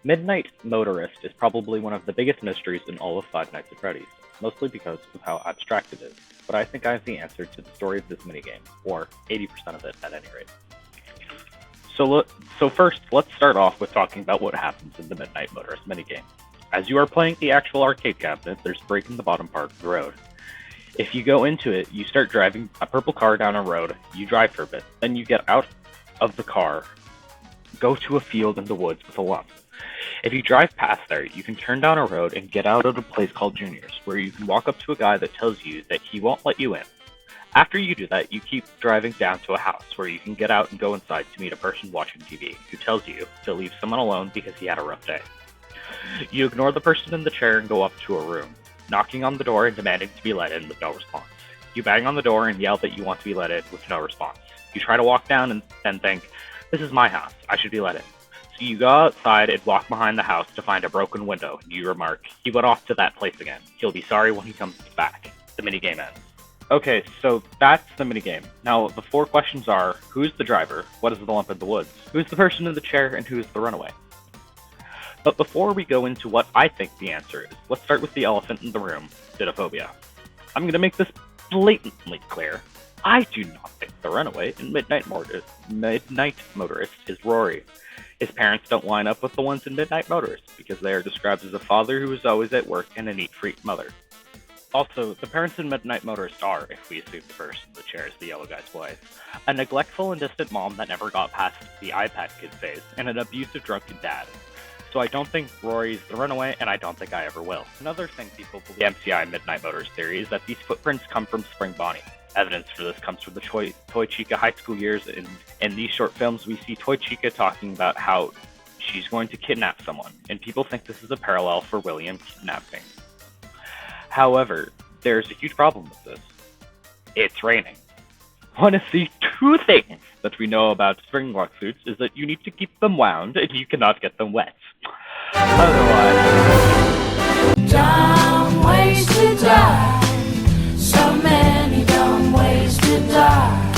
Midnight Motorist is probably one of the biggest mysteries in all of Five Nights at Freddy's, mostly because of how abstract it is, but I think I have the answer to the story of this minigame, or 80% of it at any rate. So first, let's start off with talking about what happens in the Midnight Motorist minigame. As you are playing the actual arcade cabinet, there's a break in the bottom part of the road. If you go into it, you start driving a purple car down a road, you drive for a bit, then you get out of the car, go to a field in the woods with a lump. If you drive past there, you can turn down a road and get out at a place called Junior's, where you can walk up to a guy that tells you that he won't let you in. After you do that, you keep driving down to a house where you can get out and go inside to meet a person watching TV who tells you to leave someone alone because he had a rough day. You ignore the person in the chair and go up to a room, knocking on the door and demanding to be let in with no response. You bang on the door and yell that you want to be let in with no response. You try to walk down and then think, "This is my house, I should be let in." So you go outside and walk behind the house to find a broken window, and you remark, "He went off to that place again. He'll be sorry when he comes back." The minigame ends. Okay, so that's the minigame. Now, the four questions are, who's the driver? What is the lump in the woods? Who's the person in the chair? And who's the runaway? But before we go into what I think the answer is, let's start with the elephant in the room, Didophobia. I'm going to make this blatantly clear. I do not think the runaway in Midnight Motorist is Rory. His parents don't line up with the ones in Midnight Motorist because they are described as a father who is always at work and a neat, freak mother. Also, the parents in Midnight Motorist are, if we assume the person in the chair is the yellow guy's wife, a neglectful and distant mom that never got past the iPad kid phase, and an abusive drunken dad. So I don't think Rory's the runaway, and I don't think I ever will. Another thing people believe in the MCI Midnight Motorist theory is that these footprints come from Spring Bonnie. Evidence for this comes from the Toy Chica high school years. In these short films, we see Toy Chica talking about how she's going to kidnap someone, and people think this is a parallel for William kidnapping. However, there's a huge problem with this. It's raining. One of the two things that we know about spring lock suits is that you need to keep them wound and you cannot get them wet. Otherwise... Dumb ways to die. So many dumb ways to die.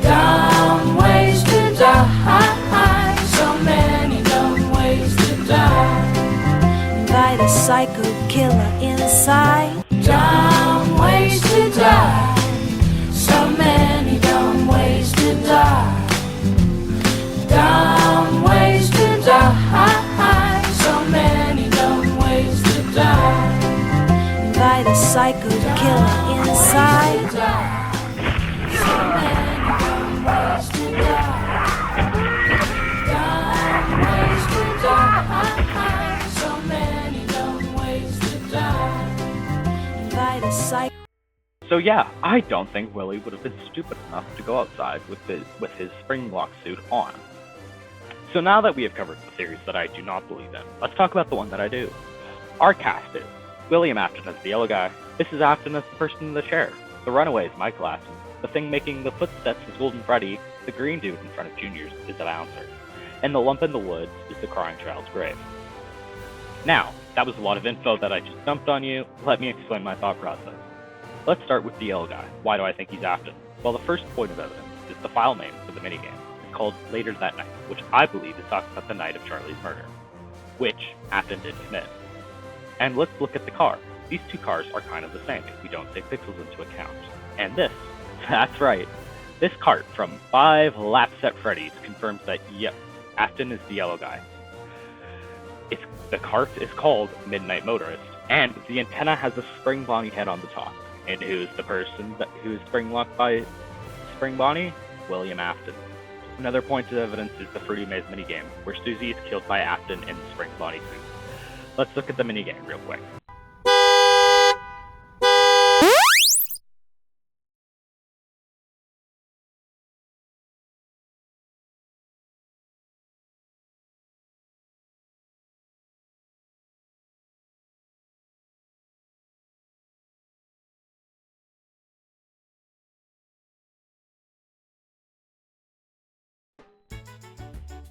Dumb ways to die. So many dumb ways to die. Invite a psycho killer inside. Dumb ways to die. So many dumb ways to die. Dumb ways to die. So many dumb ways to die. Invite a psycho killer inside. So many dumb ways to die. Dumb ways to die. So many dumb ways to die. Invite a psycho. So yeah, I don't think Willie would have been stupid enough to go outside with his spring lock suit on. So now that we have covered the theories that I do not believe in, let's talk about the one that I do. Our cast is William Afton as the yellow guy, Mrs. Afton as the person in the chair, the runaway is Michael Afton, the thing making the footsteps is Golden Freddy, the green dude in front of Junior's is the bouncer, and the lump in the woods is the crying child's grave. Now, that was a lot of info that I just dumped on you. Let me explain my thought process. Let's start with the yellow guy. Why do I think he's Afton? Well, the first point of evidence is the file name for the minigame. It's called Later That Night, which I believe is talking about the night of Charlie's murder, which Afton did commit. And let's look at the car. These two cars are kind of the same if we don't take pixels into account. And this, that's right, this cart from 5 Laps at Freddy's confirms that, yep, Afton is the yellow guy. The cart is called Midnight Motorist, and the antenna has a Spring Bonnie head on the top. And who's the person who's spring locked by Spring Bonnie? William Afton. Another point of evidence is the Fruity Maze minigame, where Susie is killed by Afton in the Spring Bonnie suit. Let's look at the minigame real quick.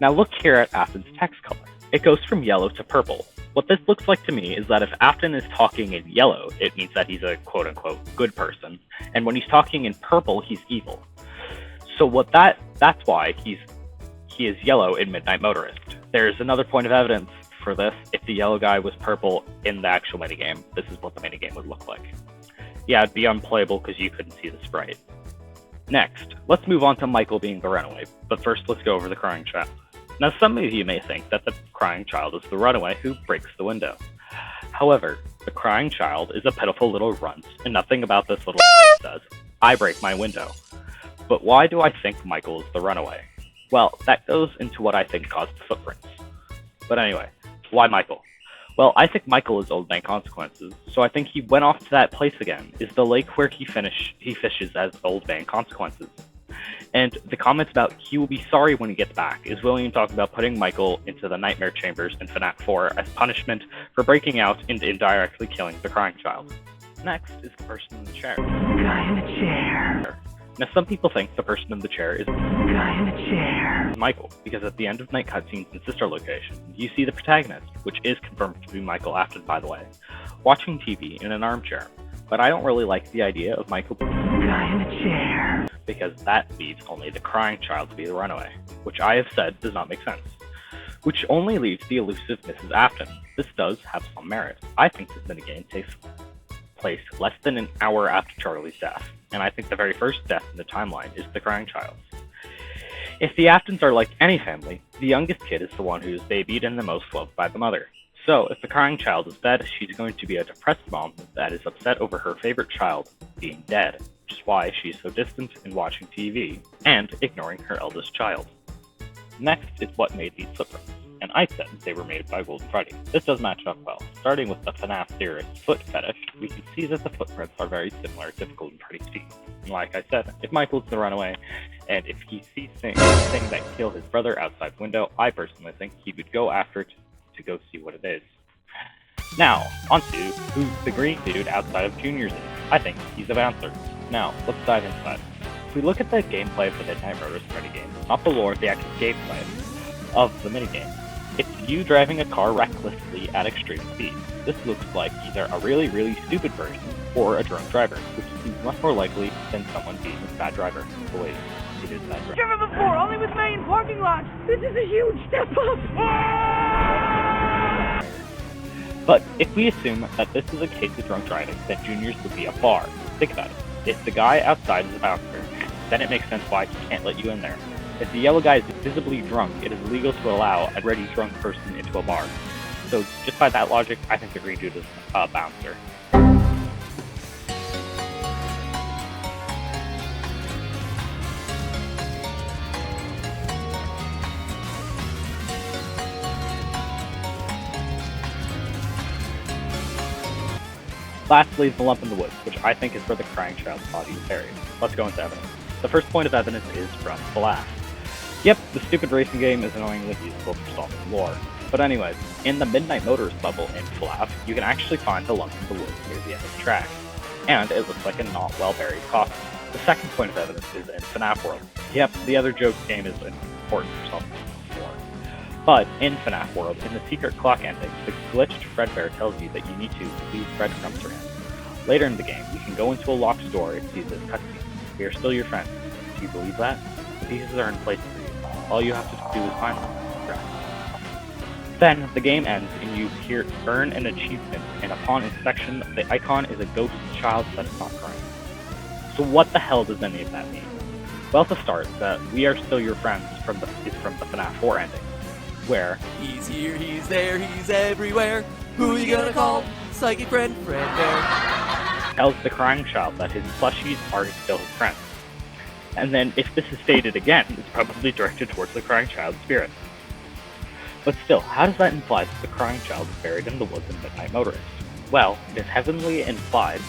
Now look here at Afton's text color. It goes from yellow to purple. What this looks like to me is that if Afton is talking in yellow, it means that he's a quote-unquote good person, and when he's talking in purple, he's evil. So that's why he he is yellow in Midnight Motorist. There's another point of evidence for this. If the yellow guy was purple in the actual minigame, this is what the minigame would look like. Yeah, it'd be unplayable because you couldn't see the sprite. Next, let's move on to Michael being the runaway, but first let's go over the crying child. Now, some of you may think that the crying child is the runaway who breaks the window. However, the crying child is a pitiful little runt, and nothing about this little says, "I break my window." But why do I think Michael is the runaway? Well, that goes into what I think caused the footprints. But anyway, why Michael? Well, I think Michael is Old Man Consequences, so I think he went off to that place again, is the lake where he fishes as Old Man Consequences. And the comments about he will be sorry when he gets back is William talking about putting Michael into the nightmare chambers in FNAF 4 as punishment for breaking out and indirectly killing the crying child. Next is the person in the chair. Guy in the chair. Now, some people think the person in the chair is Guy in the chair. Michael, because at the end of night cutscenes in Sister Location, you see the protagonist, which is confirmed to be Michael Afton, by the way, watching TV in an armchair. But I don't really like the idea of Michael Guy in the chair, because that leaves only the crying child to be the runaway, which I have said does not make sense. Which only leaves the elusive Mrs. Afton. This does have some merit. I think this minigame takes place less than an hour after Charlie's death, and I think the very first death in the timeline is the crying child's. If the Aftons are like any family, the youngest kid is the one who is babied and the most loved by the mother. So, if the crying child is dead, she's going to be a depressed mom that is upset over her favorite child being dead, which is why she's so distant in watching TV and ignoring her eldest child. Next is what made these footprints, and I said they were made by Golden Freddy. This does match up well. Starting with the FNAF theorist's foot fetish, we can see that the footprints are very similar to Golden Freddy's feet. And like I said, if Michael's the runaway, and if he sees things that kill his brother outside the window, I personally think he would go after it to go see what it is. Now, onto who the green dude outside of Junior's is. I think he's a bouncer. Now, let's dive into that. If we look at the gameplay of the Midnight Motorist Freddy game, not the lore, the actual gameplay of the minigame, it's you driving a car recklessly at extreme speed. This looks like either a really, really stupid version or a drunk driver, which seems much more likely than someone being a bad driver. Oh wait, it is bad driver. Driven before, only with main parking lot. This is a huge step up. But if we assume that this is a case of drunk driving, then Junior's would be a bar. Think about it. If the guy outside is a bouncer, then it makes sense why he can't let you in there. If the yellow guy is visibly drunk, it is illegal to allow a already drunk person into a bar. So just by that logic, I think the green dude is a bouncer. Lastly is the lump in the woods, which I think is where the crying child's body is buried. Let's go into evidence. The first point of evidence is from FNAF. Yep, the stupid racing game is annoyingly useful for solving lore. But anyways, in the Midnight Motorist level in FNAF, you can actually find the lump in the woods near the end of the track. And it looks like a not well-buried coffin. The second point of evidence is in FNAF World. Yep, the other joke game is important for solving lore. But in FNAF World, in the secret clock ending, the glitched Fredbear tells you that you need to leave breadcrumbs around. Later in the game, you can go into a locked door and see this cutscene. We are still your friends. Do you believe that? The pieces are in place for you. All you have to do is find them. Then, the game ends and you earn an achievement, and upon inspection, the icon is a ghost child that is not crying. So what the hell does any of that mean? Well, to start, that We Are Still Your Friends is from the FNAF 4 ending, where he's here, he's there, he's everywhere. Who you gonna call? Psychic friend, Fredbear. Tells the crying child that his plushies are still his friends. And then, if this is stated again, it's probably directed towards the crying child's spirit. But still, how does that imply that the crying child is buried in the woods in Midnight Motorist? Well, it is heavily implied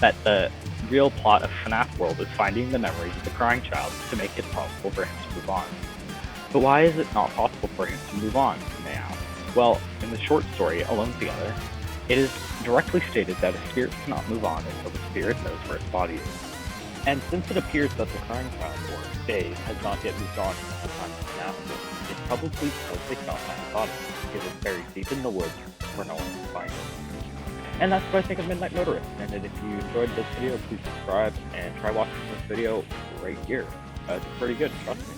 that the real plot of FNAF World is finding the memories of the crying child to make it possible for him to move on. But why is it not possible for him to move on, you may ask? Well, in the short story, Alone Together, it is directly stated that a spirit cannot move on until the spirit knows where its body is. And since it appears that the crying child, or Dave, has not yet moved on since the time of FNAF World, it's probably because they cannot find his body, because it's buried deep in the woods where no one can find it. And that's what I think of Midnight Motorist. And if you enjoyed this video, please subscribe and try watching this video right here. It's pretty good, trust me.